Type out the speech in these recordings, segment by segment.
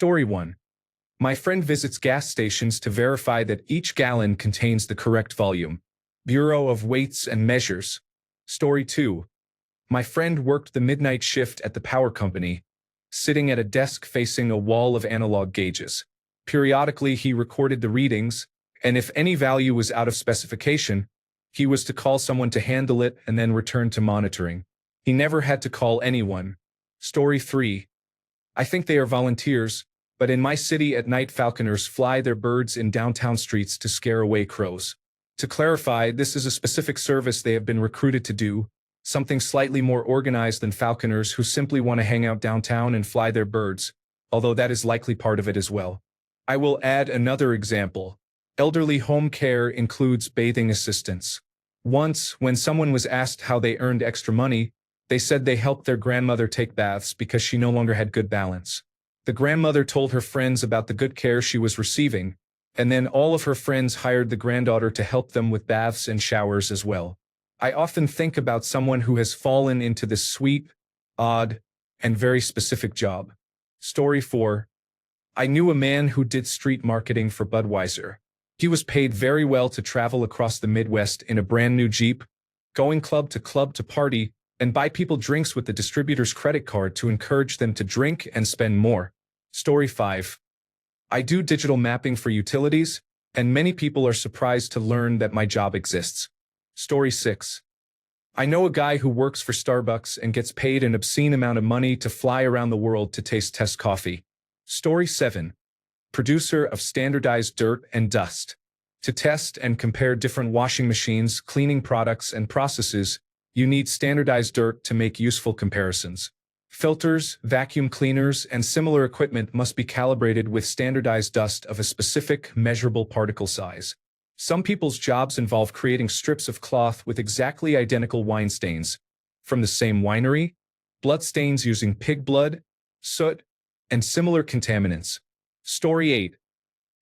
Story 1. My friend visits gas stations to verify that each gallon contains the correct volume. Bureau of Weights and Measures. Story 2. My friend worked the midnight shift at the power company, sitting at a desk facing a wall of analog gauges. Periodically, he recorded the readings, and if any value was out of specification, he was to call someone to handle it and then return to monitoring. He never had to call anyone. Story 3. I think they are volunteers, but in my city at night falconers fly their birds in downtown streets to scare away crows. To clarify, this is a specific service they have been recruited to do, something slightly more organized than falconers who simply want to hang out downtown and fly their birds, although that is likely part of it as well. I will add another example. Elderly home care includes bathing assistants. Once, when someone was asked how they earned extra money, they said they helped their grandmother take baths because she no longer had good balance. The grandmother told her friends about the good care she was receiving, and then all of her friends hired the granddaughter to help them with baths and showers as well. I often think about someone who has fallen into this sweet, odd, and very specific job. Story 4. I knew a man who did street marketing for Budweiser. He was paid very well to travel across the Midwest in a brand new Jeep, going club to party, and buy people drinks with the distributor's credit card to encourage them to drink and spend more. Story 5. I do digital mapping for utilities, and many people are surprised to learn that my job exists. Story 6. I know a guy who works for Starbucks and gets paid an obscene amount of money to fly around the world to taste test coffee. Story 7. Producer of standardized dirt and dust. To test and compare different washing machines, cleaning products, and processes, you need standardized dirt to make useful comparisons. Filters, vacuum cleaners, and similar equipment must be calibrated with standardized dust of a specific, measurable particle size. Some people's jobs involve creating strips of cloth with exactly identical wine stains from the same winery, blood stains using pig blood, soot, and similar contaminants. Story 8.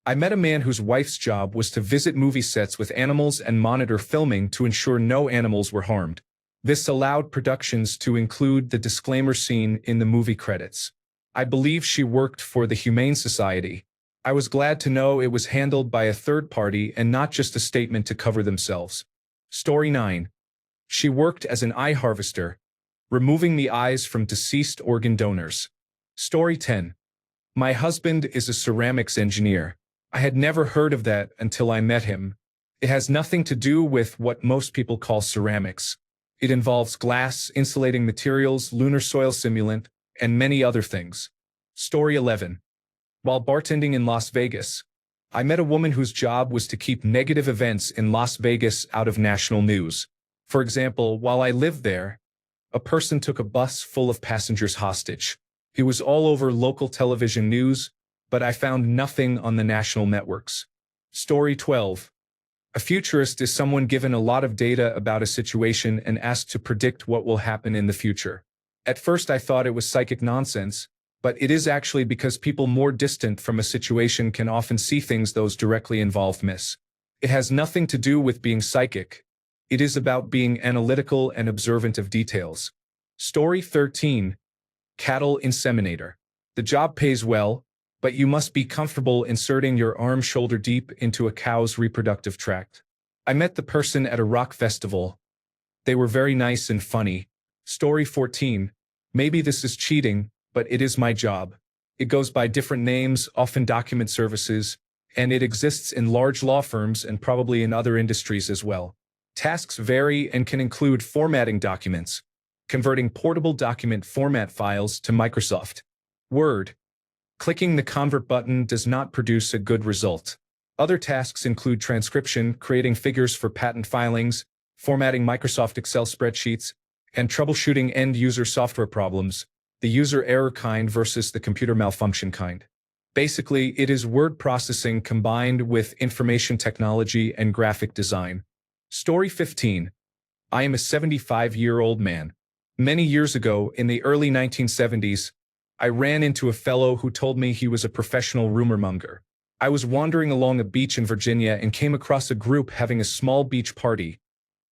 I met a man whose wife's job was to visit movie sets with animals and monitor filming to ensure no animals were harmed. This allowed productions to include the disclaimer scene in the movie credits. I believe she worked for the Humane Society. I was glad to know it was handled by a third party and not just a statement to cover themselves. Story 9. She worked as an eye harvester, removing the eyes from deceased organ donors. Story 10. My husband is a ceramics engineer. I had never heard of that until I met him. It has nothing to do with what most people call ceramics. It involves glass, insulating materials, lunar soil simulant, and many other things. Story 11. While bartending in Las Vegas, I met a woman whose job was to keep negative events in Las Vegas out of national news. For example, while I lived there, a person took a bus full of passengers hostage. It was all over local television news, but I found nothing on the national networks. Story 12. A futurist is someone given a lot of data about a situation and asked to predict what will happen in the future. At first I thought it was psychic nonsense, but it is actually because people more distant from a situation can often see things those directly involved miss. It has nothing to do with being psychic. It is about being analytical and observant of details. Story 13. Cattle inseminator. The job pays well, but you must be comfortable inserting your arm shoulder deep into a cow's reproductive tract. I met the person at a rock festival. They were very nice and funny. Story 14. Maybe this is cheating, but it is my job. It goes by different names, often document services, and it exists in large law firms and probably in other industries as well. Tasks vary and can include formatting documents, converting portable document format files to Microsoft Word. Clicking the convert button does not produce a good result. Other tasks include transcription, creating figures for patent filings, formatting Microsoft Excel spreadsheets, and troubleshooting end-user software problems, the user error kind versus the computer malfunction kind. Basically, it is word processing combined with information technology and graphic design. Story 15. I am a 75-year-old man. Many years ago, in the early 1970s, I ran into a fellow who told me he was a professional rumor monger. I was wandering along a beach in Virginia and came across a group having a small beach party,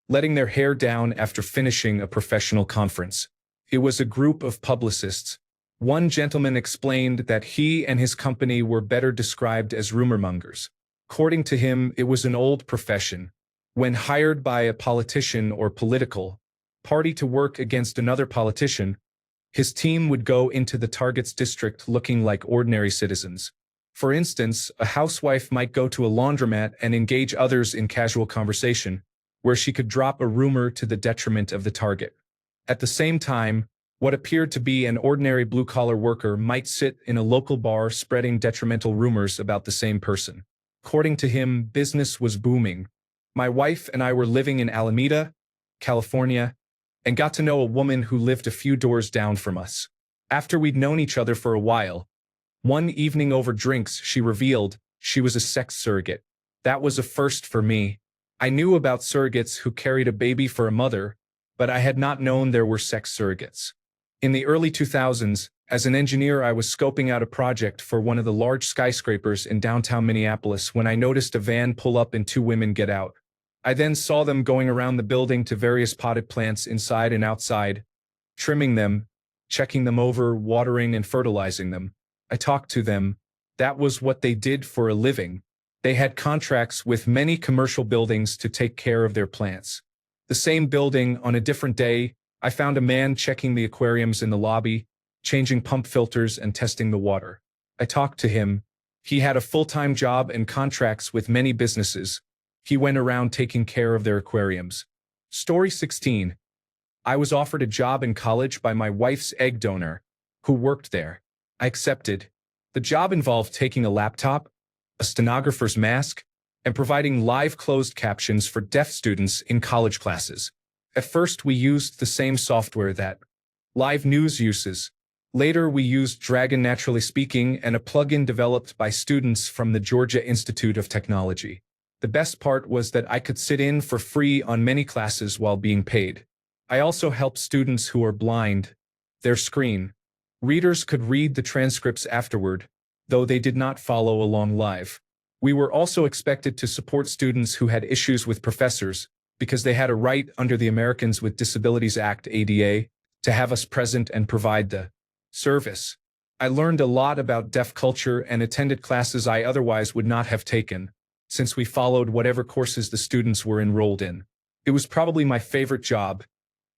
letting their hair down after finishing a professional conference. It was a group of publicists, One gentleman explained that he and his company were better described as rumormongers. According to him, it was an old profession. When hired by a politician or political party to work against another politician, his team would go into the target's district looking like ordinary citizens. For instance, a housewife might go to a laundromat and engage others in casual conversation, where she could drop a rumor to the detriment of the target. At the same time, what appeared to be an ordinary blue-collar worker might sit in a local bar spreading detrimental rumors about the same person. According to him, business was booming. My wife and I were living in Alameda, California, and got to know a woman who lived a few doors down from us. After we'd known each other for a while, one evening over drinks, she revealed she was a sex surrogate. That was a first for me. I knew about surrogates who carried a baby for a mother, but I had not known there were sex surrogates. In the early 2000s, as an engineer, I was scoping out a project for one of the large skyscrapers in downtown Minneapolis when I noticed a van pull up and two women get out. I then saw them going around the building to various potted plants inside and outside, trimming them, checking them over, watering and fertilizing them. I talked to them. That was what they did for a living. They had contracts with many commercial buildings to take care of their plants. The same building, on a different day, I found a man checking the aquariums in the lobby, changing pump filters and testing the water. I talked to him. He had a full-time job and contracts with many businesses. He went around taking care of their aquariums. Story 16. I was offered a job in college by my wife's egg donor, who worked there. I accepted. The job involved taking a laptop, a stenographer's mask, and providing live closed captions for deaf students in college classes. At first, we used the same software that Live News uses. Later, we used Dragon Naturally Speaking and a plugin developed by students from the Georgia Institute of Technology. The best part was that I could sit in for free on many classes while being paid. I also helped students who are blind. Their screen readers could read the transcripts afterward, though they did not follow along live. We were also expected to support students who had issues with professors, because they had a right under the Americans with Disabilities Act (ADA) to have us present and provide the service. I learned a lot about deaf culture and attended classes I otherwise would not have taken, since we followed whatever courses the students were enrolled in. It was probably my favorite job,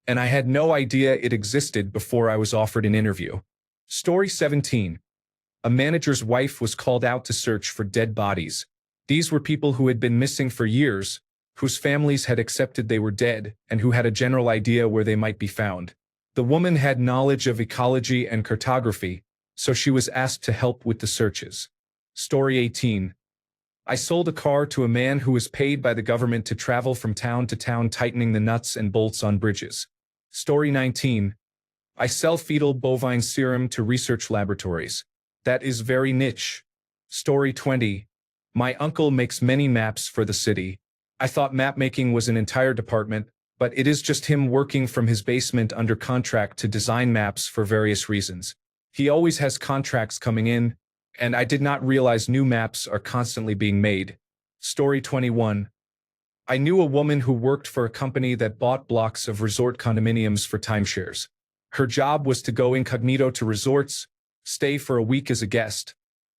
and I had no idea it existed before I was offered an interview. Story 17. A manager's wife was called out to search for dead bodies. These were people who had been missing for years, whose families had accepted they were dead, and who had a general idea where they might be found. The woman had knowledge of ecology and cartography, so she was asked to help with the searches. Story 18. I sold a car to a man who was paid by the government to travel from town to town tightening the nuts and bolts on bridges. Story 19. I sell fetal bovine serum to research laboratories. That is very niche. Story 20. My uncle makes many maps for the city. I thought map making was an entire department, but it is just him working from his basement under contract to design maps for various reasons. He always has contracts coming in, and I did not realize new maps are constantly being made. Story 21. I knew a woman who worked for a company that bought blocks of resort condominiums for timeshares. Her job was to go incognito to resorts, stay for a week as a guest,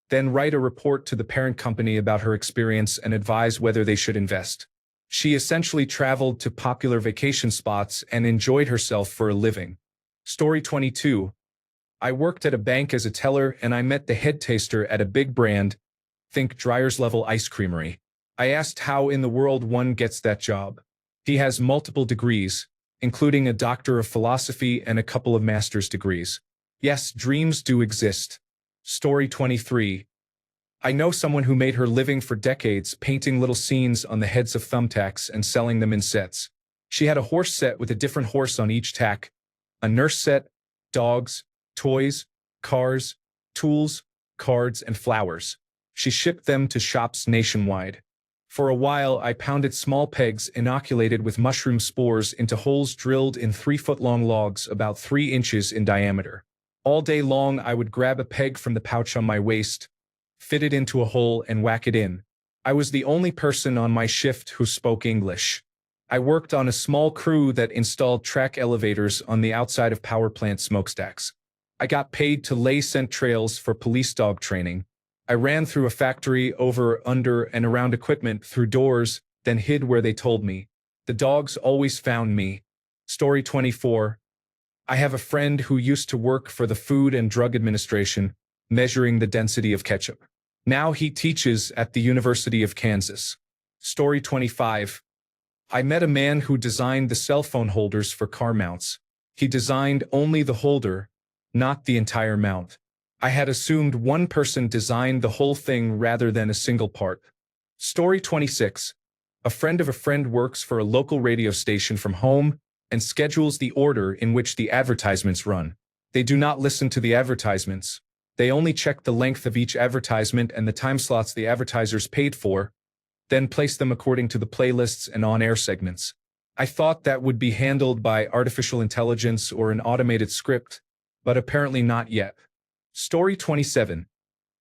then write a report to the parent company about her experience and advise whether they should invest. She essentially traveled to popular vacation spots and enjoyed herself for a living. Story 22. I worked at a bank as a teller and I met the head taster at a big brand, think Dryers Level Ice Creamery. I asked how in the world one gets that job. He has multiple degrees, including a Doctor of Philosophy and a couple of master's degrees. Yes, dreams do exist. Story 23. I know someone who made her living for decades painting little scenes on the heads of thumbtacks and selling them in sets. She had a horse set with a different horse on each tack, a nurse set, dogs, toys, cars, tools, cards, and flowers. She shipped them to shops nationwide. For a while, I pounded small pegs inoculated with mushroom spores into holes drilled in 3-foot-long logs about 3 inches in diameter. All day long, I would grab a peg from the pouch on my waist, fit it into a hole, and whack it in. I was the only person on my shift who spoke English. I worked on a small crew that installed track elevators on the outside of power plant smokestacks. I got paid to lay scent trails for police dog training. I ran through a factory over, under, and around equipment through doors, then hid where they told me. The dogs always found me. Story 24. I have a friend who used to work for the Food and Drug Administration, measuring the density of ketchup. Now he teaches at the University of Kansas. Story 25. I met a man who designed the cell phone holders for car mounts. He designed only the holder, not the entire mount. I had assumed one person designed the whole thing rather than a single part. Story 26. A friend of a friend works for a local radio station from home and schedules the order in which the advertisements run. They do not listen to the advertisements. They only check the length of each advertisement and the time slots the advertisers paid for, then place them according to the playlists and on-air segments. I thought that would be handled by artificial intelligence or an automated script, but apparently not yet. Story 27.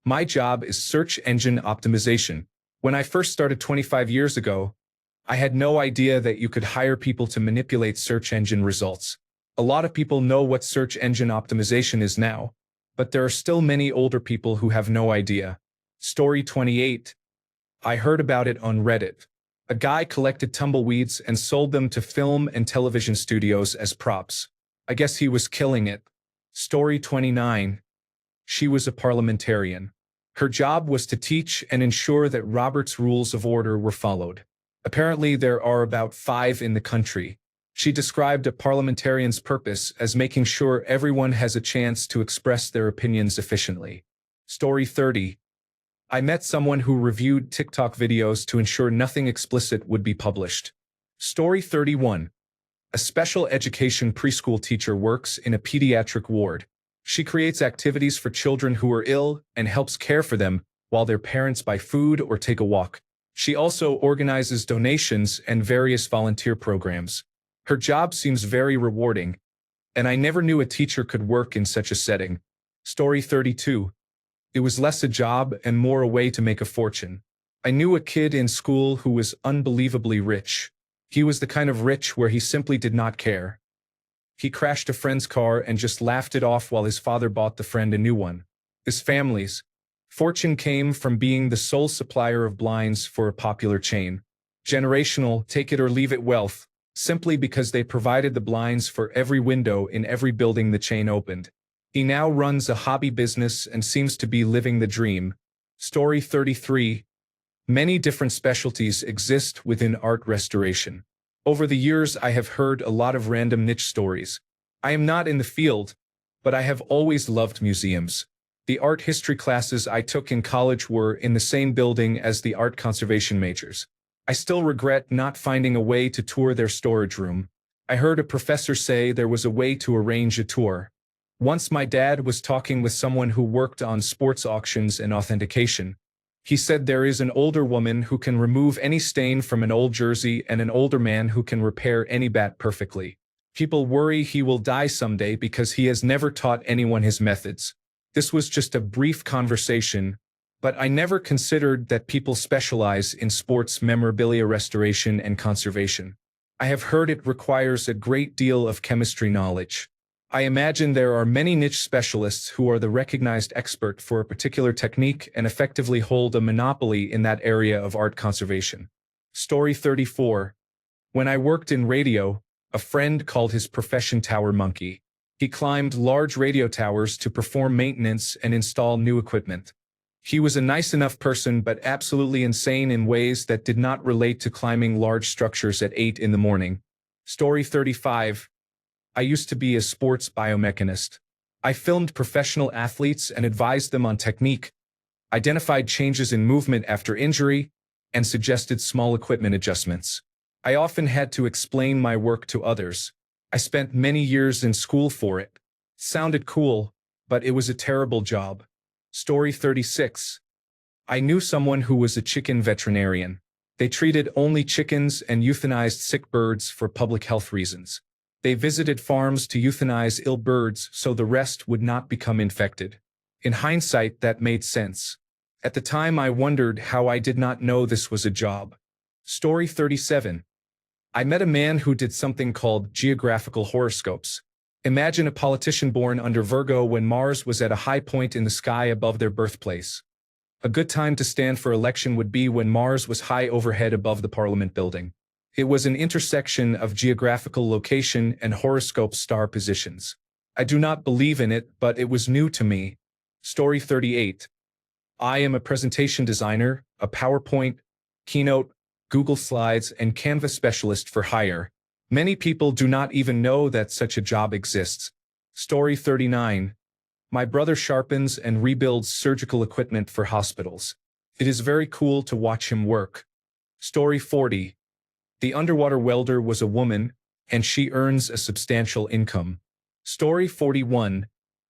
My job is search engine optimization. When I first started 25 years ago, I had no idea that you could hire people to manipulate search engine results. A lot of people know what search engine optimization is now, but there are still many older people who have no idea. Story 28. I heard about it on Reddit. A guy collected tumbleweeds and sold them to film and television studios as props. I guess he was killing it. Story 29. She was a parliamentarian. Her job was to teach and ensure that Robert's Rules of Order were followed. Apparently there are about 5 in the country. She described a parliamentarian's purpose as making sure everyone has a chance to express their opinions efficiently. Story 30. I met someone who reviewed TikTok videos to ensure nothing explicit would be published. Story 31. A special education preschool teacher works in a pediatric ward. She creates activities for children who are ill and helps care for them while their parents buy food or take a walk. She also organizes donations and various volunteer programs. Her job seems very rewarding, and I never knew a teacher could work in such a setting. Story 32. It was less a job and more a way to make a fortune. I knew a kid in school who was unbelievably rich. He was the kind of rich where he simply did not care. He crashed a friend's car and just laughed it off while his father bought the friend a new one. His family's fortune came from being the sole supplier of blinds for a popular chain. Generational, take it or leave it wealth, simply because they provided the blinds for every window in every building the chain opened. He now runs a hobby business and seems to be living the dream. Story 33. Many different specialties exist within art restoration. Over the years, I have heard a lot of random niche stories. I am not in the field, but I have always loved museums. The art history classes I took in college were in the same building as the art conservation majors. I still regret not finding a way to tour their storage room. I heard a professor say there was a way to arrange a tour. Once my dad was talking with someone who worked on sports auctions and authentication. He said there is an older woman who can remove any stain from an old jersey and an older man who can repair any bat perfectly. People worry he will die someday because he has never taught anyone his methods. This was just a brief conversation, but I never considered that people specialize in sports memorabilia restoration and conservation. I have heard it requires a great deal of chemistry knowledge. I imagine there are many niche specialists who are the recognized expert for a particular technique and effectively hold a monopoly in that area of art conservation. Story 34. When I worked in radio, a friend called his profession Tower Monkey. He climbed large radio towers to perform maintenance and install new equipment. He was a nice enough person but absolutely insane in ways that did not relate to climbing large structures at 8 in the morning. Story 35. I used to be a sports biomechanist. I filmed professional athletes and advised them on technique, identified changes in movement after injury, and suggested small equipment adjustments. I often had to explain my work to others. I spent many years in school for it. Sounded cool, but it was a terrible job. Story 36. I knew someone who was a chicken veterinarian. They treated only chickens and euthanized sick birds for public health reasons. They visited farms to euthanize ill birds so the rest would not become infected. In hindsight, that made sense. At the time, I wondered how I did not know this was a job. Story 37. I met a man who did something called geographical horoscopes. Imagine a politician born under Virgo when Mars was at a high point in the sky above their birthplace. A good time to stand for election would be when Mars was high overhead above the Parliament building. It was an intersection of geographical location and horoscope star positions. I do not believe in it, but it was new to me. Story 38. I am a presentation designer, a PowerPoint, Keynote, Google Slides, and Canva specialist for hire. Many people do not even know that such a job exists. Story 39. My brother sharpens and rebuilds surgical equipment for hospitals. It is very cool to watch him work. Story 40. The underwater welder was a woman, and she earns a substantial income. Story 41.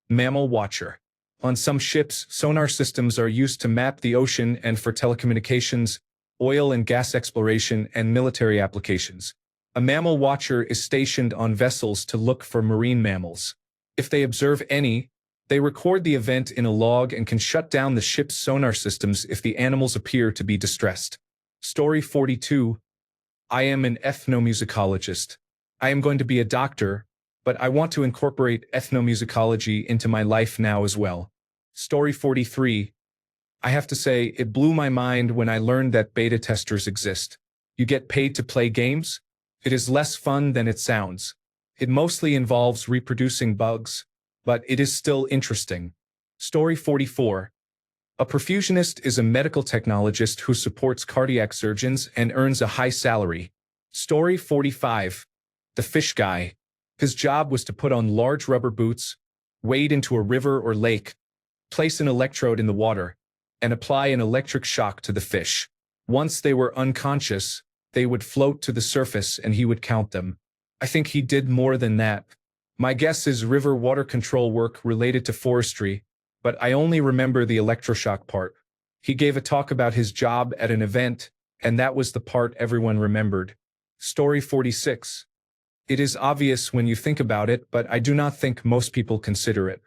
Mammal watcher. On some ships, sonar systems are used to map the ocean and for telecommunications, oil and gas exploration, and military applications. A mammal watcher is stationed on vessels to look for marine mammals. If they observe any, they record the event in a log and can shut down the ship's sonar systems if the animals appear to be distressed. Story 42. I am an ethnomusicologist. I am going to be a doctor, but I want to incorporate ethnomusicology into my life now as well. Story 43. I have to say, it blew my mind when I learned that beta testers exist. You get paid to play games? It is less fun than it sounds. It mostly involves reproducing bugs, but it is still interesting. Story 44. A perfusionist is a medical technologist who supports cardiac surgeons and earns a high salary. Story 45. The fish guy. His job was to put on large rubber boots, wade into a river or lake, place an electrode in the water, and apply an electric shock to the fish. Once they were unconscious, they would float to the surface and he would count them. I think he did more than that. My guess is river water control work related to forestry, but I only remember the electroshock part. He gave a talk about his job at an event, and that was the part everyone remembered. Story 46. It is obvious when you think about it, but I do not think most people consider it.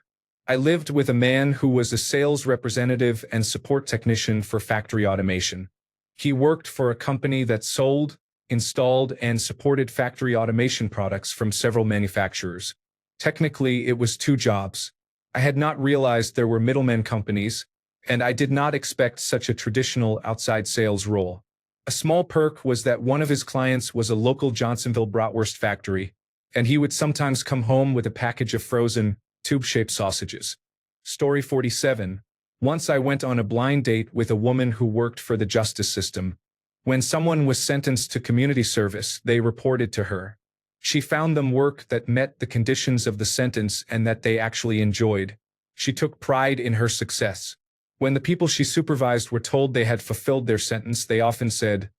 I lived with a man who was a sales representative and support technician for factory automation. He worked for a company that sold, installed, and supported factory automation products from several manufacturers. Technically, it was 2 jobs. I had not realized there were middlemen companies, and I did not expect such a traditional outside sales role. A small perk was that one of his clients was a local Johnsonville bratwurst factory, and he would sometimes come home with a package of frozen, tube-shaped sausages. Story 47. Once I went on a blind date with a woman who worked for the justice system. When someone was sentenced to community service, they reported to her. She found them work that met the conditions of the sentence and that they actually enjoyed. She took pride in her success. When the people she supervised were told they had fulfilled their sentence, they often said,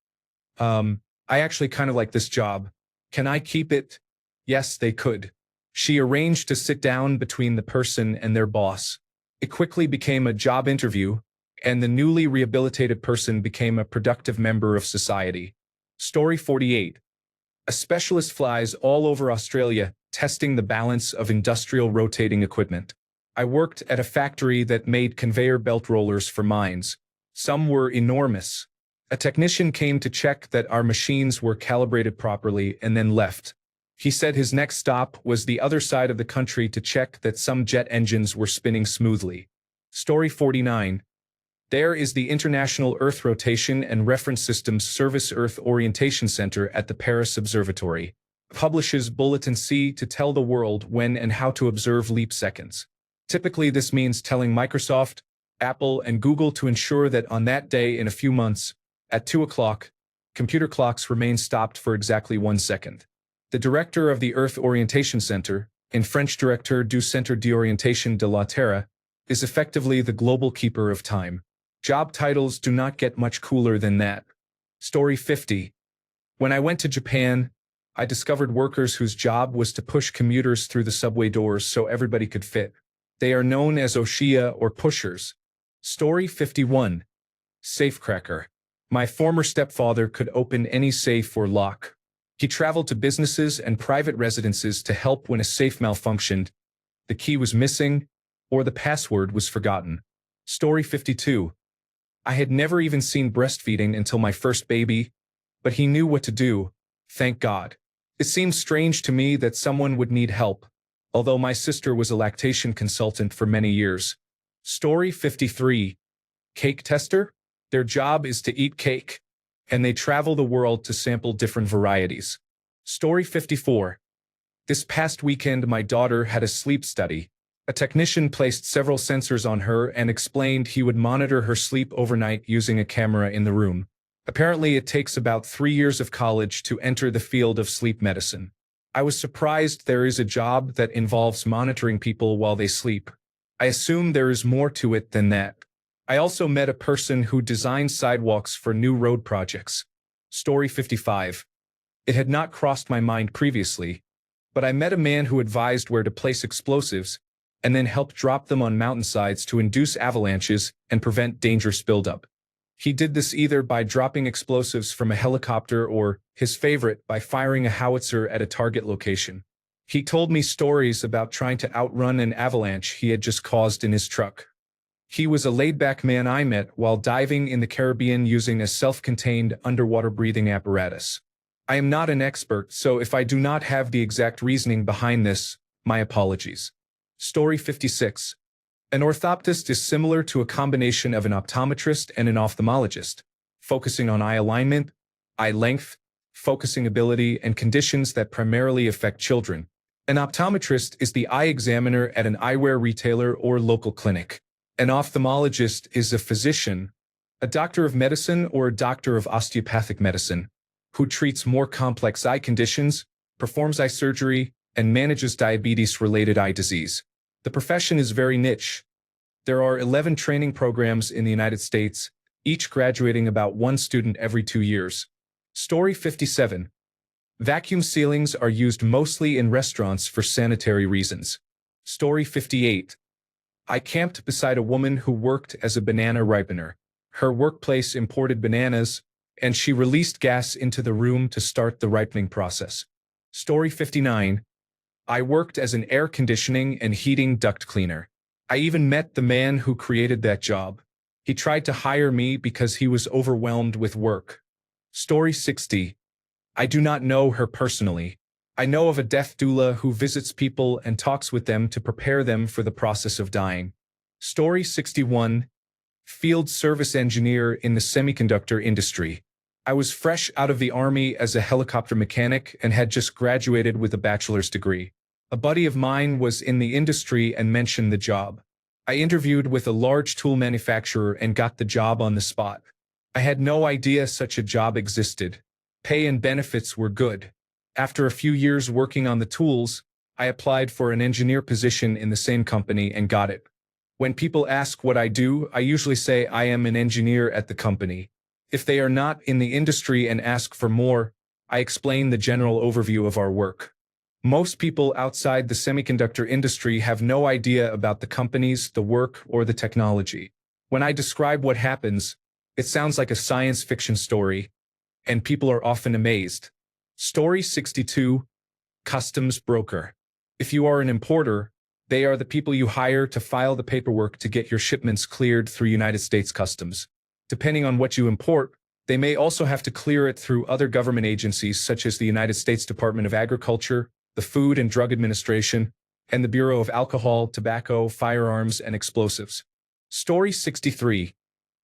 I actually kind of like this job. Can I keep it? Yes, they could. She arranged to sit down between the person and their boss. It quickly became a job interview, and the newly rehabilitated person became a productive member of society. Story 48. A specialist flies all over Australia, testing the balance of industrial rotating equipment. I worked at a factory that made conveyor belt rollers for mines. Some were enormous. A technician came to check that our machines were calibrated properly and then left. He said his next stop was the other side of the country to check that some jet engines were spinning smoothly. Story 49. There is the International Earth Rotation and Reference Systems Service Earth Orientation Center at the Paris Observatory. Publishes Bulletin C to tell the world when and how to observe leap seconds. Typically, this means telling Microsoft, Apple, and Google to ensure that on that day in a few months, at 2 o'clock, computer clocks remain stopped for exactly 1 second. The director of the Earth Orientation Center, in French Directeur du Centre d'Orientation de la Terre, is effectively the global keeper of time. Job titles do not get much cooler than that. Story 50. When I went to Japan, I discovered workers whose job was to push commuters through the subway doors so everybody could fit. They are known as Oshiya or pushers. Story 51. Safecracker. My former stepfather could open any safe or lock. He traveled to businesses and private residences to help when a safe malfunctioned, the key was missing, or the password was forgotten. Story 52. I had never even seen breastfeeding until my first baby, but he knew what to do, thank God. It seemed strange to me that someone would need help. although my sister was a lactation consultant for many years. Story 53. Cake tester? Their job is to eat cake, and they travel the world to sample different varieties. Story 54. This past weekend, my daughter had a sleep study. A technician placed several sensors on her and explained he would monitor her sleep overnight using a camera in the room. Apparently, it takes about 3 years of college to enter the field of sleep medicine. I was surprised there is a job that involves monitoring people while they sleep. I assume there is more to it than that. I also met a person who designed sidewalks for new road projects. Story 55. It had not crossed my mind previously, but I met a man who advised where to place explosives and then helped drop them on mountainsides to induce avalanches and prevent dangerous buildup. He did this either by dropping explosives from a helicopter or, his favorite, by firing a howitzer at a target location. He told me stories about trying to outrun an avalanche he had just caused in his truck. He was a laid-back man I met while diving in the Caribbean using a self-contained underwater breathing apparatus. I am not an expert, so if I do not have the exact reasoning behind this, my apologies. Story 56. An orthoptist is similar to a combination of an optometrist and an ophthalmologist, focusing on eye alignment, eye length, focusing ability, and conditions that primarily affect children. An optometrist is the eye examiner at an eyewear retailer or local clinic. An ophthalmologist is a physician, a doctor of medicine or a doctor of osteopathic medicine, who treats more complex eye conditions, performs eye surgery, and manages diabetes-related eye disease. The profession is very niche. There are 11 training programs in the United States, each graduating about 1 student every 2 years. Story 57. Vacuum sealings are used mostly in restaurants for sanitary reasons. Story 58. I camped beside a woman who worked as a banana ripener. Her workplace imported bananas, and she released gas into the room to start the ripening process. Story 59. I worked as an air conditioning and heating duct cleaner. I even met the man who created that job. He tried to hire me because he was overwhelmed with work. Story 60. I do not know her personally. I know of a death doula who visits people and talks with them to prepare them for the process of dying. Story 61. Field service engineer in the semiconductor industry. I was fresh out of the army as a helicopter mechanic and had just graduated with a bachelor's degree. A buddy of mine was in the industry and mentioned the job. I interviewed with a large tool manufacturer and got the job on the spot. I had no idea such a job existed. Pay and benefits were good. After a few years working on the tools, I applied for an engineer position in the same company and got it. When people ask what I do, I usually say I am an engineer at the company. If they are not in the industry and ask for more, I explain the general overview of our work. Most people outside the semiconductor industry have no idea about the companies, the work, or the technology. When I describe what happens, it sounds like a science fiction story, and people are often amazed. Story 62. Customs broker. If you are an importer, they are the people you hire to file the paperwork to get your shipments cleared through United States Customs. Depending on what you import, they may also have to clear it through other government agencies such as the United States Department of Agriculture, the Food and Drug Administration, and the Bureau of Alcohol, Tobacco, Firearms, and Explosives. Story 63.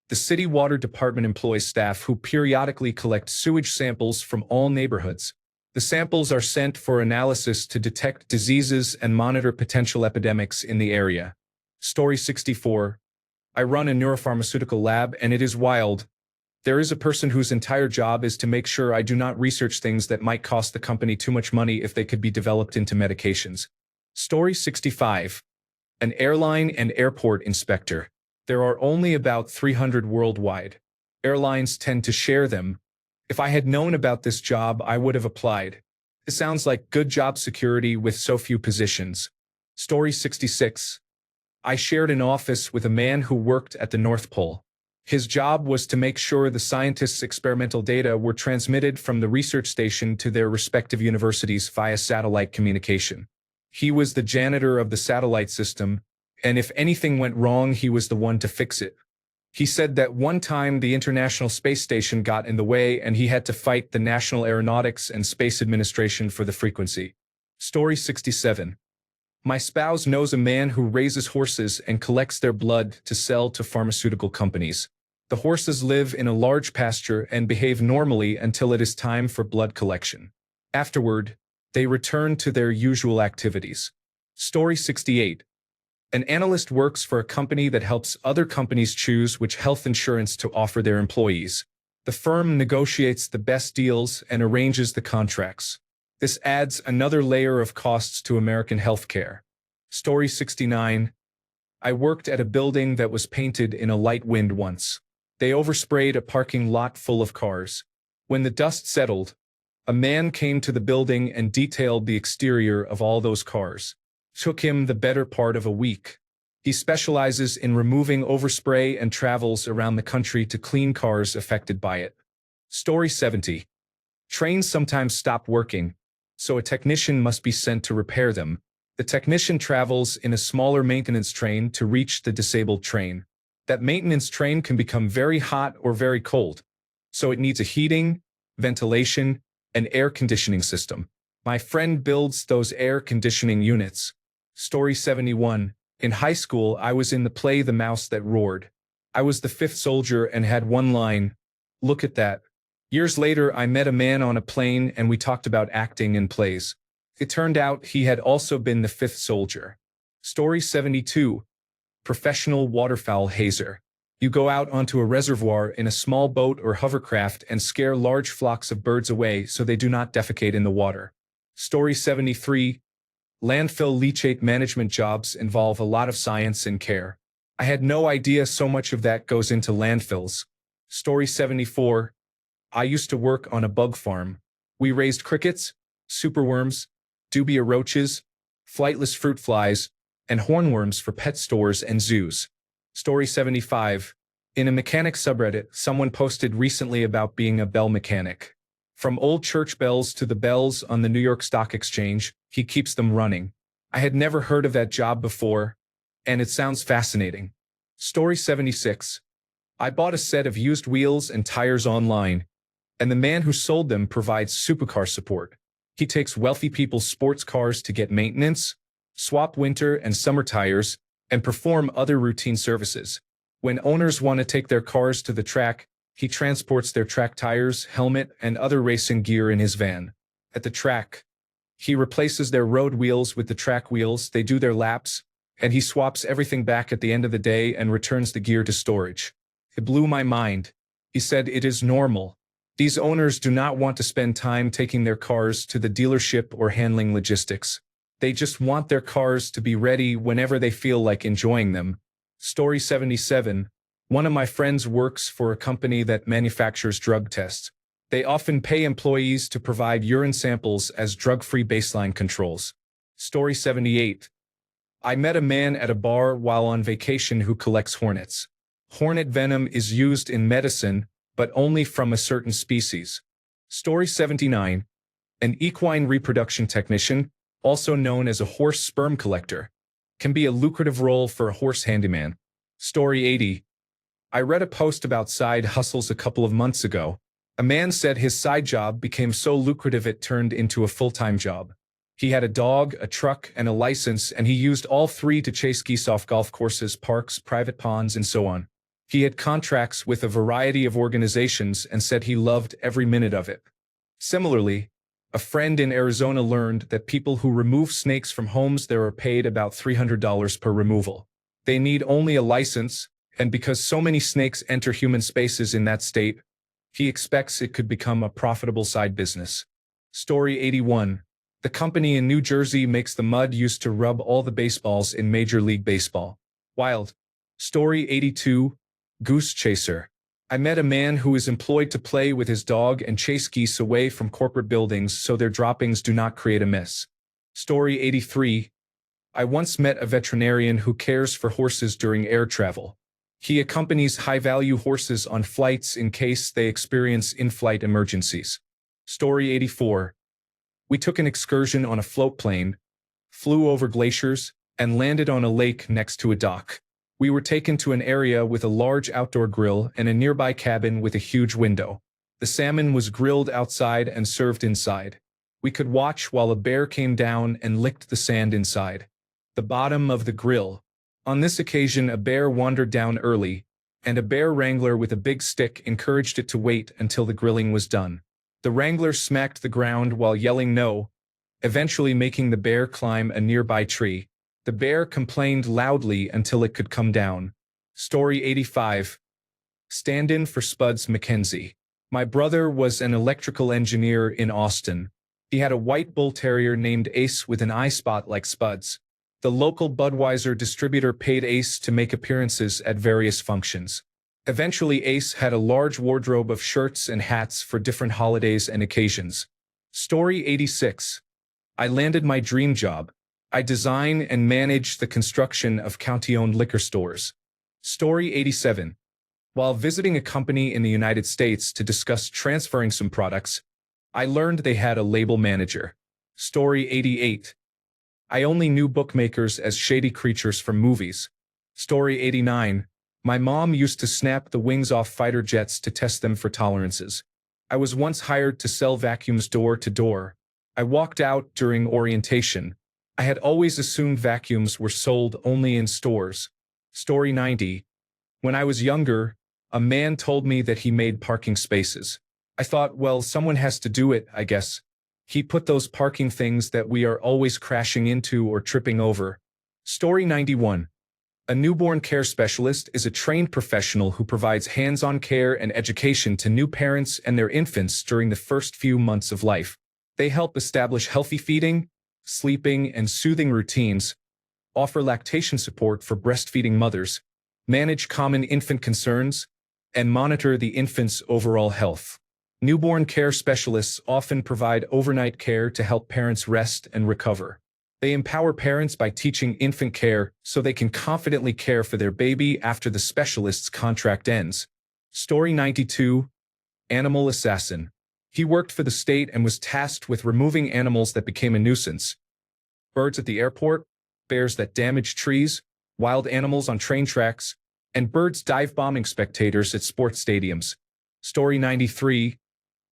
The City Water Department employs staff who periodically collect sewage samples from all neighborhoods. The samples are sent for analysis to detect diseases and monitor potential epidemics in the area. Story 64. I run a neuropharmaceutical lab, and it is wild. There is a person whose entire job is to make sure I do not research things that might cost the company too much money if they could be developed into medications. Story 65. An airline and airport inspector. There are only about 300 worldwide. Airlines tend to share them. If I had known about this job, I would have applied. It sounds like good job security with so few positions. Story 66. I shared an office with a man who worked at the North Pole. His job was to make sure the scientists' experimental data were transmitted from the research station to their respective universities via satellite communication. He was the janitor of the satellite system, and if anything went wrong, he was the one to fix it. He said that one time the International Space Station got in the way and he had to fight the National Aeronautics and Space Administration for the frequency. Story 67. My spouse knows a man who raises horses and collects their blood to sell to pharmaceutical companies. The horses live in a large pasture and behave normally until it is time for blood collection. Afterward, they return to their usual activities. Story 68. An analyst works for a company that helps other companies choose which health insurance to offer their employees. The firm negotiates the best deals and arranges the contracts. This adds another layer of costs to American healthcare. Story 69. I worked at a building that was painted in a light wind once. They oversprayed a parking lot full of cars. When the dust settled, a man came to the building and detailed the exterior of all those cars. Took him the better part of a week. He specializes in removing overspray and travels around the country to clean cars affected by it. Story 70. Trains sometimes stop working, so a technician must be sent to repair them. The technician travels in a smaller maintenance train to reach the disabled train. That maintenance train can become very hot or very cold, so it needs a heating, ventilation, and air conditioning system. My friend builds those air conditioning units. Story 71. In high school, I was in the play The Mouse That Roared. I was the fifth soldier and had one line, "Look at that." Years later, I met a man on a plane and we talked about acting in plays. It turned out he had also been the fifth soldier. Story 72. Professional waterfowl hazer. You go out onto a reservoir in a small boat or hovercraft and scare large flocks of birds away so they do not defecate in the water. Story 73. Landfill leachate management jobs involve a lot of science and care. I had no idea so much of that goes into landfills. Story 74. I used to work on a bug farm. We raised crickets, superworms, dubia roaches, flightless fruit flies, and hornworms for pet stores and zoos. Story 75. In a mechanic subreddit, someone posted recently about being a bell mechanic. From old church bells to the bells on the New York Stock Exchange, he keeps them running. I had never heard of that job before, and it sounds fascinating. Story 76. I bought a set of used wheels and tires online, and the man who sold them provides supercar support. He takes wealthy people's sports cars to get maintenance, swap winter and summer tires, and perform other routine services. When owners want to take their cars to the track, he transports their track tires, helmet, and other racing gear in his van. At the track, he replaces their road wheels with the track wheels, they do their laps, and he swaps everything back at the end of the day and returns the gear to storage. It blew my mind. He said it is normal. These owners do not want to spend time taking their cars to the dealership or handling logistics. They just want their cars to be ready whenever they feel like enjoying them. Story 77. One of my friends works for a company that manufactures drug tests. They often pay employees to provide urine samples as drug-free baseline controls. Story 78. I met a man at a bar while on vacation who collects hornets. Hornet venom is used in medicine, but only from a certain species. Story 79. An equine reproduction technician, also known as a horse sperm collector, can be a lucrative role for a horse handyman. Story 80. I read a post about side hustles a couple of months ago. A man said his side job became so lucrative it turned into a full-time job. He had a dog, a truck, and a license, and he used all three to chase geese off golf courses, parks, private ponds, and so on. He had contracts with a variety of organizations and said he loved every minute of it. Similarly, a friend in Arizona learned that people who remove snakes from homes there are paid about $300 per removal. They need only a license, and because so many snakes enter human spaces in that state, he expects it could become a profitable side business. Story 81. The company in New Jersey makes the mud used to rub all the baseballs in Major League Baseball. Wild. Story 82. Goose chaser. I met a man who is employed to play with his dog and chase geese away from corporate buildings so their droppings do not create a mess. Story 83. I once met a veterinarian who cares for horses during air travel. He accompanies high-value horses on flights in case they experience in-flight emergencies. Story 84. We took an excursion on a float plane, flew over glaciers, and landed on a lake next to a dock. We were taken to an area with a large outdoor grill and a nearby cabin with a huge window. The salmon was grilled outside and served inside. We could watch while a bear came down and licked the sand inside. The bottom of the grill. On this occasion, a bear wandered down early, and a bear wrangler with a big stick encouraged it to wait until the grilling was done. The wrangler smacked the ground while yelling no, eventually making the bear climb a nearby tree. The bear complained loudly until it could come down. Story 85. Stand-in for Spuds McKenzie. My brother was an electrical engineer in Austin. He had a white bull terrier named Ace with an eye spot like Spuds. The local Budweiser distributor paid Ace to make appearances at various functions. Eventually, Ace had a large wardrobe of shirts and hats for different holidays and occasions. Story 86. I landed my dream job. I design and manage the construction of county-owned liquor stores. Story 87. While visiting a company in the United States to discuss transferring some products, I learned they had a label manager. Story 88. I only knew bookmakers as shady creatures from movies. Story 89. My mom used to snap the wings off fighter jets to test them for tolerances. I was once hired to sell vacuums door to door. I walked out during orientation. I had always assumed vacuums were sold only in stores. Story 90. When I was younger, a man told me that he made parking spaces. I thought, well, someone has to do it, I guess. He put those parking things that we are always crashing into or tripping over. Story 91. A newborn care specialist is a trained professional who provides hands-on care and education to new parents and their infants during the first few months of life. They help establish healthy feeding, sleeping, and soothing routines, offer lactation support for breastfeeding mothers, manage common infant concerns, and monitor the infant's overall health. Newborn care specialists often provide overnight care to help parents rest and recover. They empower parents by teaching infant care so they can confidently care for their baby after the specialist's contract ends. Story 92. Animal assassin. He worked for the state and was tasked with removing animals that became a nuisance. Birds at the airport, bears that damage trees, wild animals on train tracks, and birds dive-bombing spectators at sports stadiums. Story 93.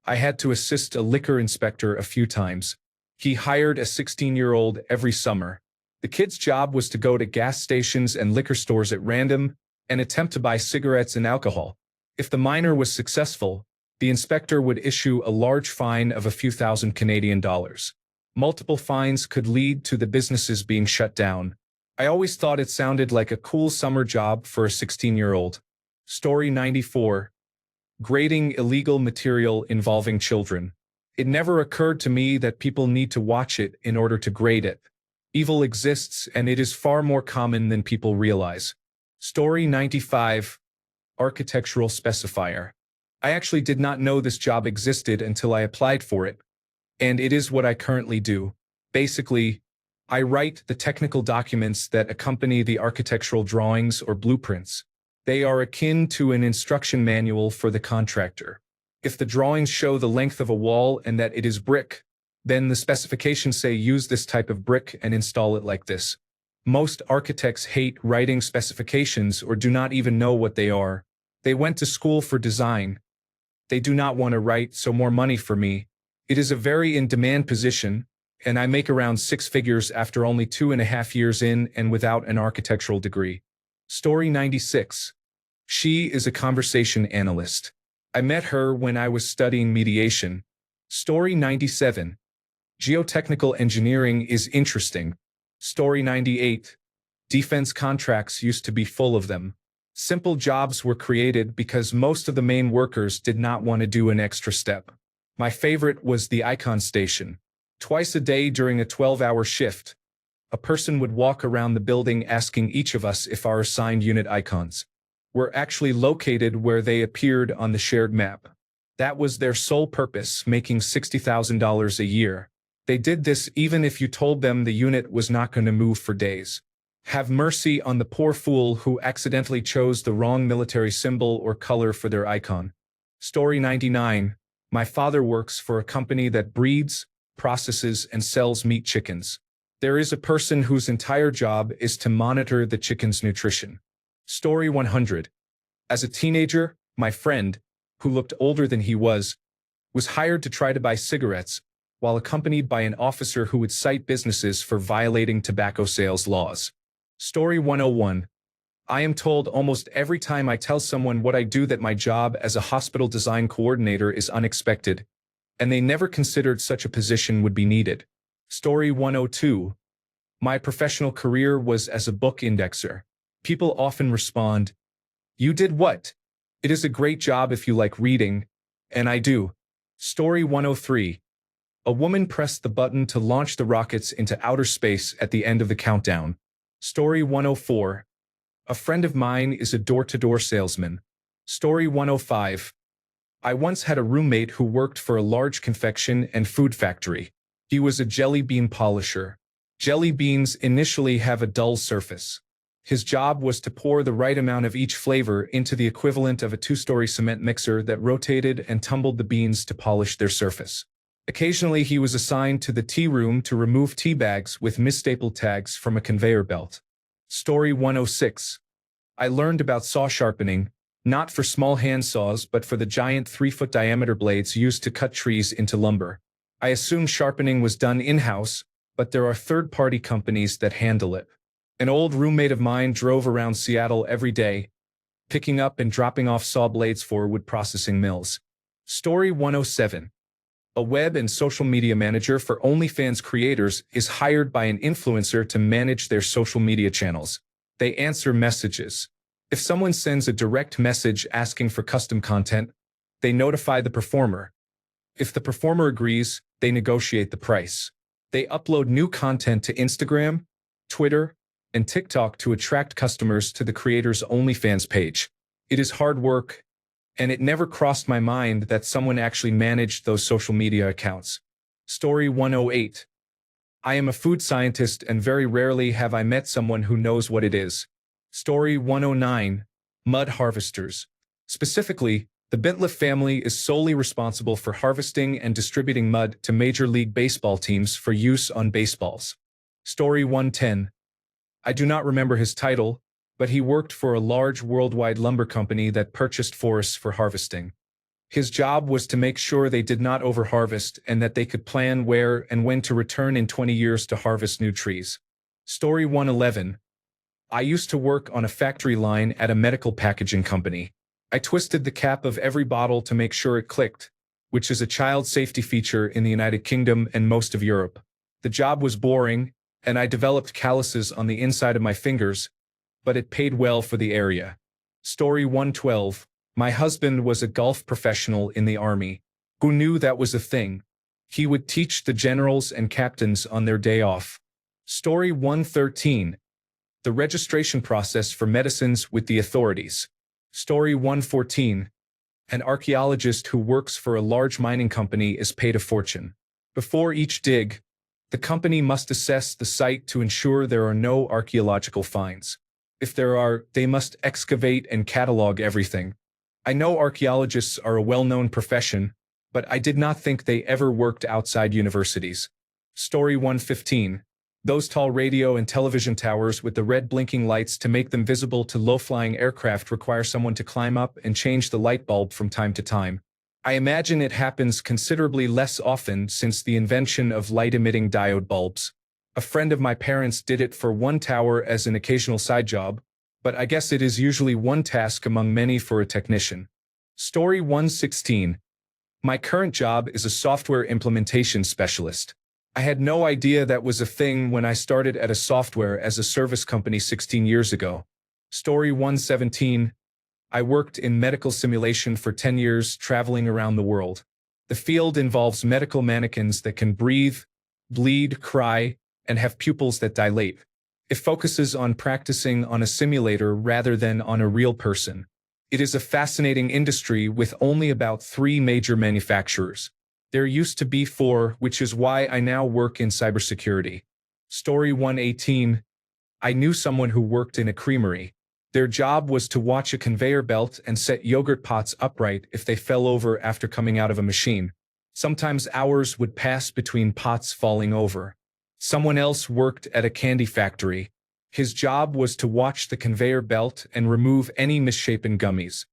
I had to assist a liquor inspector a few times. He hired a 16-year-old every summer. The kid's job was to go to gas stations and liquor stores at random and attempt to buy cigarettes and alcohol. If the minor was successful, the inspector would issue a large fine of a few thousand Canadian dollars. Multiple fines could lead to the businesses being shut down. I always thought it sounded like a cool summer job for a 16-year-old. Story 94. Grading illegal material involving children. It never occurred to me that people need to watch it in order to grade it. Evil exists, and it is far more common than people realize. Story 95. Architectural specifier. I actually did not know this job existed until I applied for it, and it is what I currently do. Basically, I write the technical documents that accompany the architectural drawings or blueprints. They are akin to an instruction manual for the contractor. If the drawings show the length of a wall and that it is brick, then the specifications say use this type of brick and install it like this. Most architects hate writing specifications or do not even know what they are. They went to school for design. They do not want to write, so more money for me. It is a very in-demand position, and I make around 6 figures after only 2.5 years in and without an architectural degree. Story 96. She is a conversation analyst. I met her when I was studying mediation. Story 97. Geotechnical engineering is interesting. Story 98. Defense contracts used to be full of them. Simple jobs were created because most of the main workers did not want to do an extra step. My favorite was the icon station. Twice a day during a 12-hour shift, a person would walk around the building asking each of us if our assigned unit icons were actually located where they appeared on the shared map. That was their sole purpose, making $60,000 a year. They did this even if you told them the unit was not going to move for days. Have mercy on the poor fool who accidentally chose the wrong military symbol or color for their icon. Story 99. My father works for a company that breeds, processes, and sells meat chickens. There is a person whose entire job is to monitor the chicken's nutrition. Story 100. As a teenager, my friend, who looked older than he was hired to try to buy cigarettes, while accompanied by an officer who would cite businesses for violating tobacco sales laws. Story 101. I am told almost every time I tell someone what I do that my job as a hospital design coordinator is unexpected, and they never considered such a position would be needed. Story 102. My professional career was as a book indexer. People often respond, "You did what?" It is a great job if you like reading, and I do. Story 103. A woman pressed the button to launch the rockets into outer space at the end of the countdown. Story 104. A friend of mine is a door-to-door salesman. Story 105. I once had a roommate who worked for a large confection and food factory. He was a jelly bean polisher. Jelly beans initially have a dull surface. His job was to pour the right amount of each flavor into the equivalent of a two-story cement mixer that rotated and tumbled the beans to polish their surface. Occasionally, he was assigned to the tea room to remove tea bags with misstapled tags from a conveyor belt. Story 106. I learned about saw sharpening, not for small hand saws but for the giant 3-foot diameter blades used to cut trees into lumber. I assume sharpening was done in-house, but there are third-party companies that handle it. An old roommate of mine drove around Seattle every day, picking up and dropping off saw blades for wood processing mills. Story 107. A web and social media manager for OnlyFans creators is hired by an influencer to manage their social media channels. They answer messages. If someone sends a direct message asking for custom content, they notify the performer. If the performer agrees, they negotiate the price. They upload new content to Instagram, Twitter, and TikTok to attract customers to the creator's OnlyFans page. It is hard work, and it never crossed my mind that someone actually managed those social media accounts. Story 108. I am a food scientist and very rarely have I met someone who knows what it is. Story 109. Mud harvesters. Specifically, the Bentliff family is solely responsible for harvesting and distributing mud to Major League Baseball teams for use on baseballs. Story 110. I do not remember his title, but he worked for a large worldwide lumber company that purchased forests for harvesting. His job was to make sure they did not overharvest and that they could plan where and when to return in 20 years to harvest new trees. Story 111. I used to work on a factory line at a medical packaging company. I twisted the cap of every bottle to make sure it clicked, which is a child safety feature in the United Kingdom and most of Europe. The job was boring, and I developed calluses on the inside of my fingers, but it paid well for the area. Story 112. My husband was a golf professional in the army. Who knew that was a thing? He would teach the generals and captains on their day off. Story 113. The registration process for medicines with the authorities. Story 114. An archaeologist who works for a large mining company is paid a fortune. Before each dig, the company must assess the site to ensure there are no archaeological finds. If there are, they must excavate and catalog everything. I know archaeologists are a well-known profession, but I did not think they ever worked outside universities. Story 115. Those tall radio and television towers with the red blinking lights to make them visible to low-flying aircraft require someone to climb up and change the light bulb from time to time. I imagine it happens considerably less often since the invention of light-emitting diode bulbs. A friend of my parents did it for one tower as an occasional side job, but I guess it is usually one task among many for a technician. Story 116. My current job is a software implementation specialist. I had no idea that was a thing when I started at a software as a service company 16 years ago. Story 117. I worked in medical simulation for 10 years, traveling around the world. The field involves medical mannequins that can breathe, bleed, cry, and have pupils that dilate. It focuses on practicing on a simulator rather than on a real person. It is a fascinating industry with only about 3 major manufacturers. There used to be 4, which is why I now work in cybersecurity. Story 118. I knew someone who worked in a creamery. Their job was to watch a conveyor belt and set yogurt pots upright if they fell over after coming out of a machine. Sometimes hours would pass between pots falling over. Someone else worked at a candy factory. His job was to watch the conveyor belt and remove any misshapen gummies.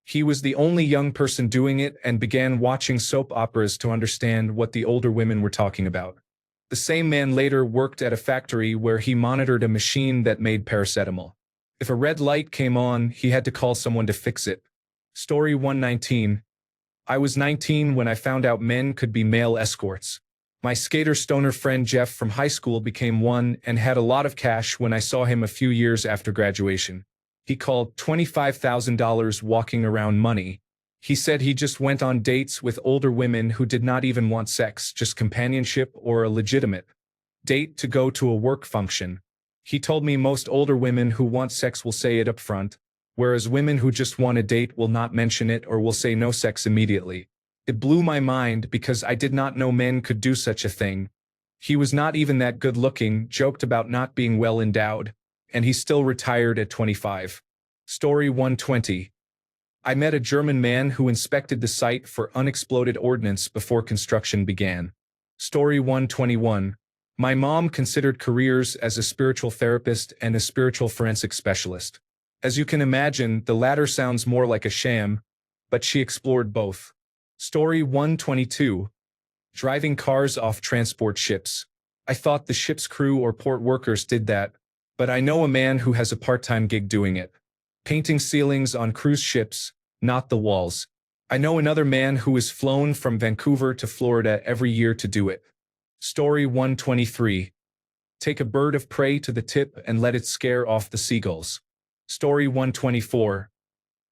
He was the only young person doing it and began watching soap operas to understand what the older women were talking about. The same man later worked at a factory where he monitored a machine that made paracetamol. If a red light came on, he had to call someone to fix it. Story 119. I was 19 when I found out men could be male escorts. My skater stoner friend Jeff from high school became one and had a lot of cash when I saw him a few years after graduation. He called $25,000 walking around money. He said he just went on dates with older women who did not even want sex, just companionship or a legitimate date to go to a work function. He told me most older women who want sex will say it up front, whereas women who just want a date will not mention it or will say no sex immediately. It blew my mind because I did not know men could do such a thing. He was not even that good looking, joked about not being well endowed, and he still retired at 25. Story 120. I met a German man who inspected the site for unexploded ordnance before construction began. Story 121. My mom considered careers as a spiritual therapist and a spiritual forensic specialist. As you can imagine, the latter sounds more like a sham, but she explored both. Story 122. Driving cars off transport ships. I thought the ship's crew or port workers did that, but I know a man who has a part-time gig doing it. Painting ceilings on cruise ships, not the walls. I know another man who is flown from Vancouver to Florida every year to do it. Story 123. Take a bird of prey to the tip and let it scare off the seagulls. Story 124.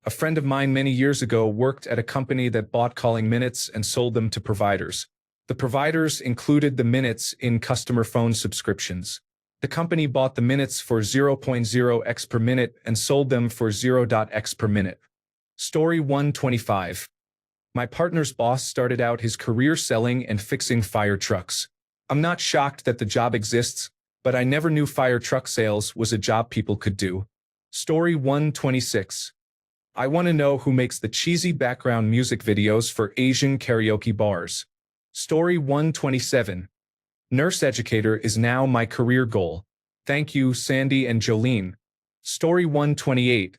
A friend of mine many years ago worked at a company that bought calling minutes and sold them to providers. The providers included the minutes in customer phone subscriptions. The company bought the minutes for 0.0x per minute and sold them for 0.x per minute. Story 125. My partner's boss started out his career selling and fixing fire trucks. I'm not shocked that the job exists, but I never knew fire truck sales was a job people could do. Story 126. I want to know who makes the cheesy background music videos for Asian karaoke bars. Story 127. Nurse educator is now my career goal. Thank you, Sandy and Jolene. Story 128.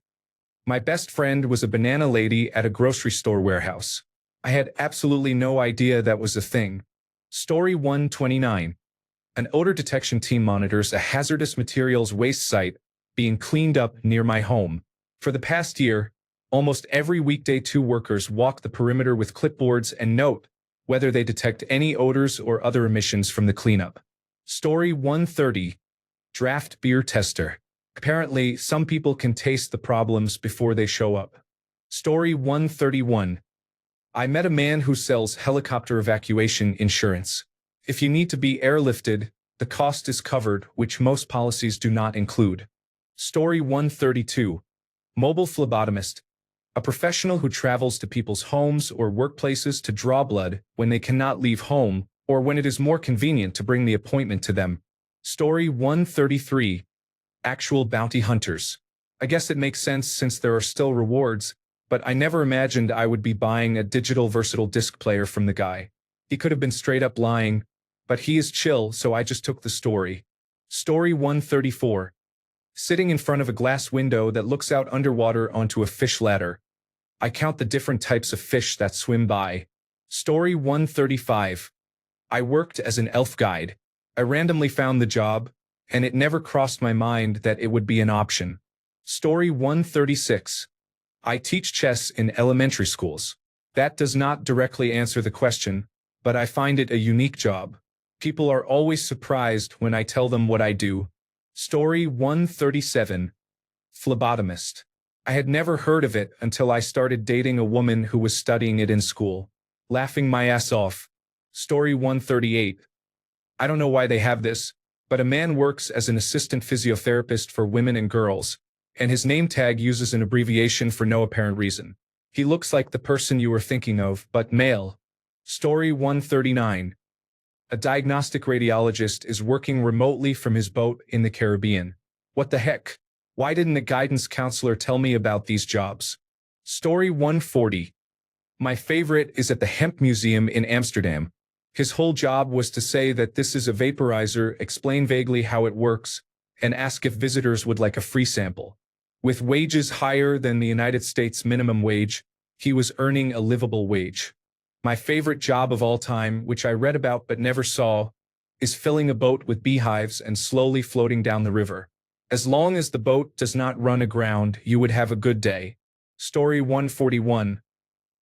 My best friend was a banana lady at a grocery store warehouse. I had absolutely no idea that was a thing. Story 129. An odor detection team monitors a hazardous materials waste site being cleaned up near my home. For the past year, almost every weekday 2 workers walk the perimeter with clipboards and note whether they detect any odors or other emissions from the cleanup. Story 130. Draft beer tester. Apparently, some people can taste the problems before they show up. Story 131. I met a man who sells helicopter evacuation insurance. If you need to be airlifted, the cost is covered, which most policies do not include. Story 132. Mobile phlebotomist. A professional who travels to people's homes or workplaces to draw blood when they cannot leave home or when it is more convenient to bring the appointment to them. Story 133. Actual bounty hunters. I guess it makes sense since there are still rewards, but I never imagined I would be buying a digital versatile disc player from the guy. He could have been straight up lying, but he is chill, so I just took the story. Story 134. Sitting in front of a glass window that looks out underwater onto a fish ladder. I count the different types of fish that swim by. Story 135. I worked as an elf guide. I randomly found the job, and it never crossed my mind that it would be an option. Story 136. I teach chess in elementary schools. That does not directly answer the question, but I find it a unique job. People are always surprised when I tell them what I do. Story 137. Phlebotomist. I had never heard of it until I started dating a woman who was studying it in school. Laughing my ass off. Story 138. I don't know why they have this, but a man works as an assistant physiotherapist for women and girls, and his name tag uses an abbreviation for no apparent reason. He looks like the person you were thinking of, but male. Story 139. A diagnostic radiologist is working remotely from his boat in the Caribbean. What the heck? Why didn't the guidance counselor tell me about these jobs? Story 140. My favorite is at the Hemp Museum in Amsterdam. His whole job was to say that this is a vaporizer, explain vaguely how it works, and ask if visitors would like a free sample. With wages higher than the United States minimum wage, he was earning a livable wage. My favorite job of all time, which I read about but never saw, is filling a boat with beehives and slowly floating down the river. As long as the boat does not run aground, you would have a good day. Story 141.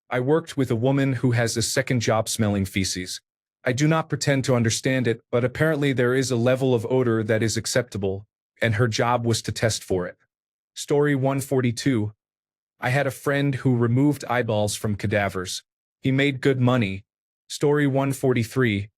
I worked with a woman who has a second job smelling feces. I do not pretend to understand it, but apparently there is a level of odor that is acceptable, and her job was to test for it. Story 142. I had a friend who removed eyeballs from cadavers. He made good money. Story 143.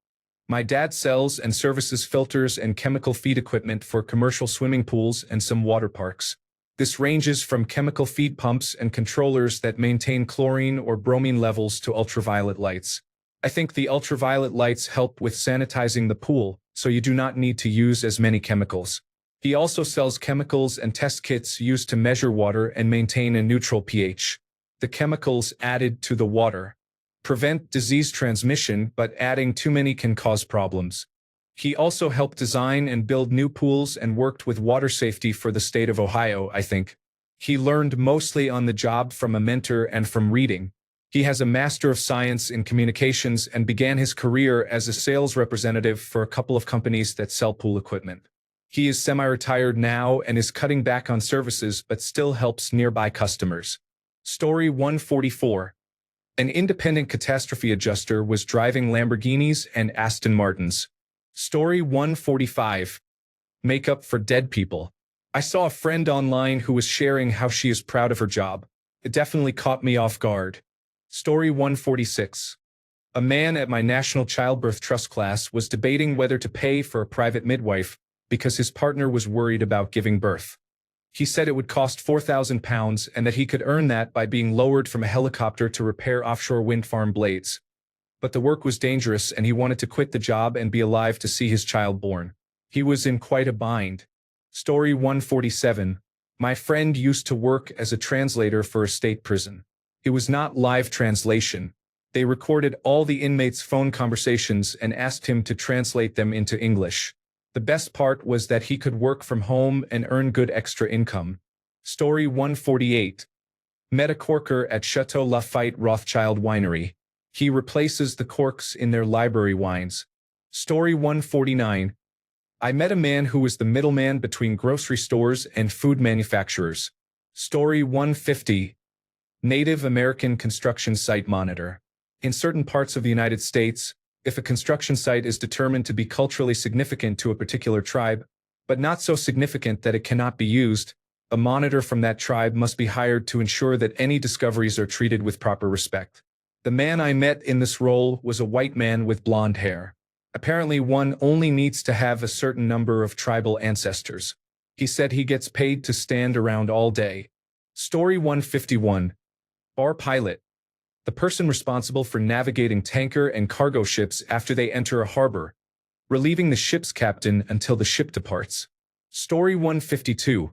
My dad sells and services filters and chemical feed equipment for commercial swimming pools and some water parks. This ranges from chemical feed pumps and controllers that maintain chlorine or bromine levels to ultraviolet lights. I think the ultraviolet lights help with sanitizing the pool, so you do not need to use as many chemicals. He also sells chemicals and test kits used to measure water and maintain a neutral pH. The chemicals added to the water prevent disease transmission, but adding too many can cause problems. He also helped design and build new pools and worked with water safety for the state of Ohio, I think. He learned mostly on the job from a mentor and from reading. He has a Master of Science in Communications and began his career as a sales representative for a couple of companies that sell pool equipment. He is semi-retired now and is cutting back on services but still helps nearby customers. Story 144. An independent catastrophe adjuster was driving Lamborghinis and Aston Martins. Story 145. Makeup for dead people. I saw a friend online who was sharing how she is proud of her job. It definitely caught me off guard. Story 146. A man at my National Childbirth Trust class was debating whether to pay for a private midwife because his partner was worried about giving birth. He said it would cost £4,000 and that he could earn that by being lowered from a helicopter to repair offshore wind farm blades. But the work was dangerous and he wanted to quit the job and be alive to see his child born. He was in quite a bind. Story 147. My friend used to work as a translator for a state prison. It was not live translation. They recorded all the inmates' phone conversations and asked him to translate them into English. The best part was that he could work from home and earn good extra income. Story 148. Met a corker at Chateau Lafite Rothschild Winery. He replaces the corks in their library wines. Story 149. I met a man who was the middleman between grocery stores and food manufacturers. Story 150. Native American construction site monitor. In certain parts of the United States, if a construction site is determined to be culturally significant to a particular tribe, but not so significant that it cannot be used, a monitor from that tribe must be hired to ensure that any discoveries are treated with proper respect. The man I met in this role was a white man with blonde hair. Apparently one only needs to have a certain number of tribal ancestors. He said he gets paid to stand around all day. Story 151. Bar pilot. The person responsible for navigating tanker and cargo ships after they enter a harbor, relieving the ship's captain until the ship departs. Story 152.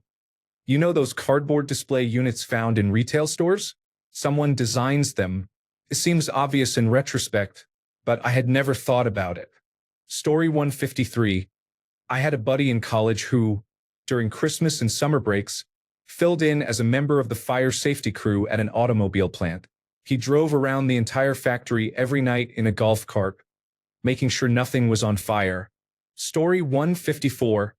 You know those cardboard display units found in retail stores? Someone designs them. It seems obvious in retrospect, but I had never thought about it. Story 153. I had a buddy in college who, during Christmas and summer breaks, filled in as a member of the fire safety crew at an automobile plant. He drove around the entire factory every night in a golf cart, making sure nothing was on fire. Story 154.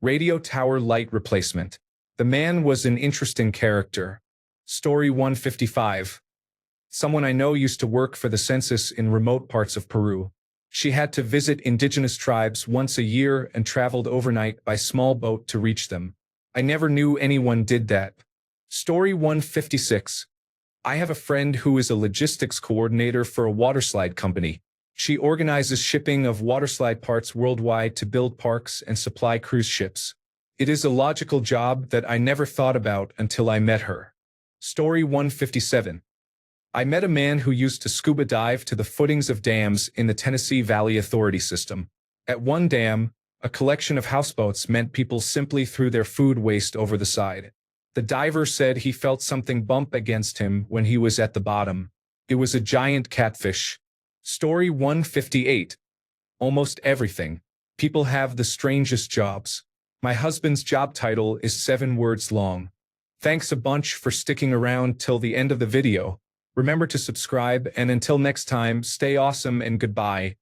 Radio tower light replacement. The man was an interesting character. Story 155. Someone I know used to work for the census in remote parts of Peru. She had to visit indigenous tribes once a year and traveled overnight by small boat to reach them. I never knew anyone did that. Story 156. I have a friend who is a logistics coordinator for a waterslide company. She organizes shipping of waterslide parts worldwide to build parks and supply cruise ships. It is a logical job that I never thought about until I met her. Story 157. I met a man who used to scuba dive to the footings of dams in the Tennessee Valley Authority system. At one dam, a collection of houseboats meant people simply threw their food waste over the side. The diver said he felt something bump against him when he was at the bottom. It was a giant catfish. Story 158. Almost everything. People have the strangest jobs. My husband's job title is 7 words long. Thanks a bunch for sticking around till the end of the video. Remember to subscribe, and until next time, stay awesome and goodbye.